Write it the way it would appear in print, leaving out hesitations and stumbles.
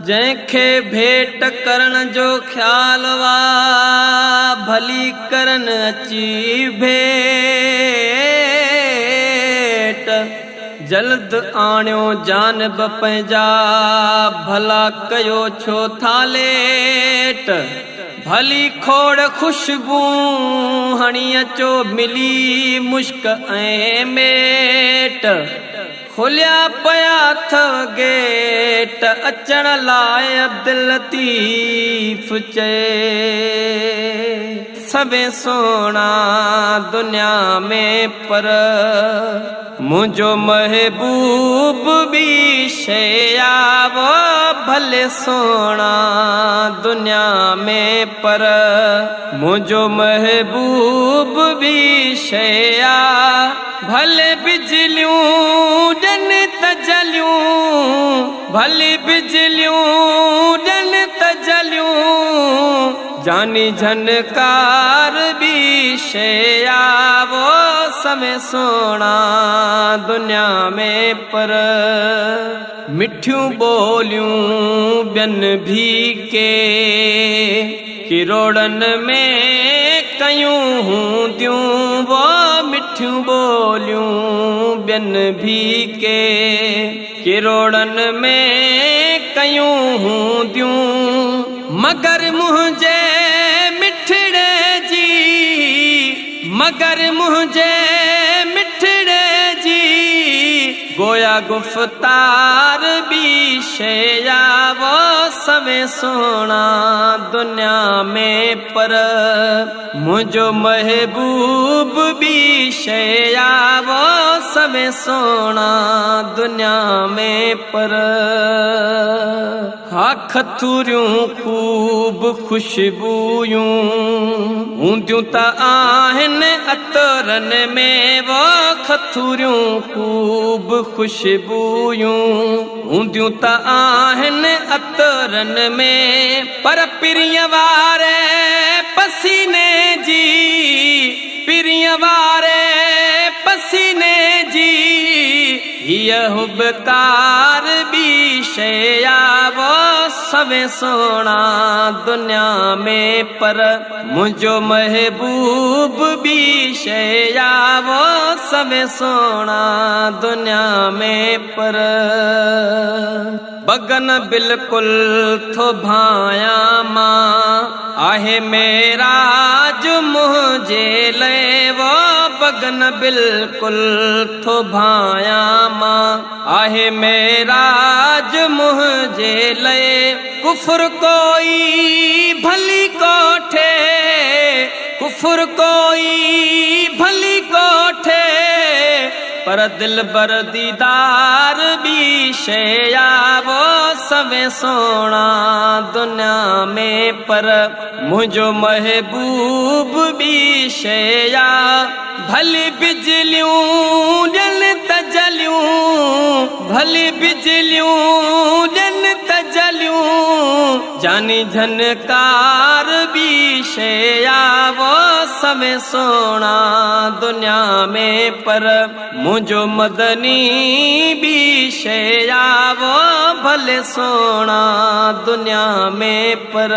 जंहिंखे भेट करण जो ख़्याल वा भली करन अची भेट जल्द आणियो जानब पंहिंजा भला कयो छो था लेट भली खोड़ खुशबू हणी अचो मिली मुश्क ऐं मेट खुलिया पया अथव गेट अचण लाइ अब्दुल लतीफ़ चए सभे सोना दुनिया में पर मुझो महबूब भी शया वो भले सोना दुनिया में पर मुझो महबूब भी शया भले बिजलियूं ॾिन त जलियूं भले बिजलियूं ॾिन त जलियूं जानी झनकार भी शया वो समय सोना दुनिया में पर मिठियूं ॿोलियूं ॿियनि भी के किरोड़न में कयूं हूंदियूं वो मिठियूं ॿोलियूं ॿियनि भी के किरोड़न में कयूं हूंदियूं मगर मुंहिंजे मिठड़े जी मगर मुंहिंजे मिठड़े जी गोया गुफ्तार भी शया वो सवे सोना दुनिया में पर मुझो महबूब भी शया वो सवे सोना दुनिया में पर हा खथूरियूं खूब खुशबूयूं हूंदियूं त आहिनि अतरन में वो खथूरियूं खूब खुशबूयूं हूंदियूं त आहिनि अतरन में पर पिरीअ वारे पसीने जी पिरीअ वारे पसीने जी हीअ हुबकार भी शया वो सवे सोना दुनिया में पर मुझो महबूब भी शया वो सवे सोना दुनिया में पर बगन बिल्कुल थो भाया मां आहे मेराज मुझे ले वो बगन बिल्कुल थो भाया मां आहे मेराज मुझे ले कुफर कोई भली कोठे कुफर कोई भली कोठे पर दिल बर दीदार भी शया वो सवे सोना दुनिया में पर मुझो महबूब भी शया भली बिजलियूं ॾिन त जलियूं भली बिजलियूं ॾिन त जलियूं जानी झनकार भी शया वो सवे सोना दुनिया में पर मुझो मदनी भी शया वो भले सोना दुनिया में पर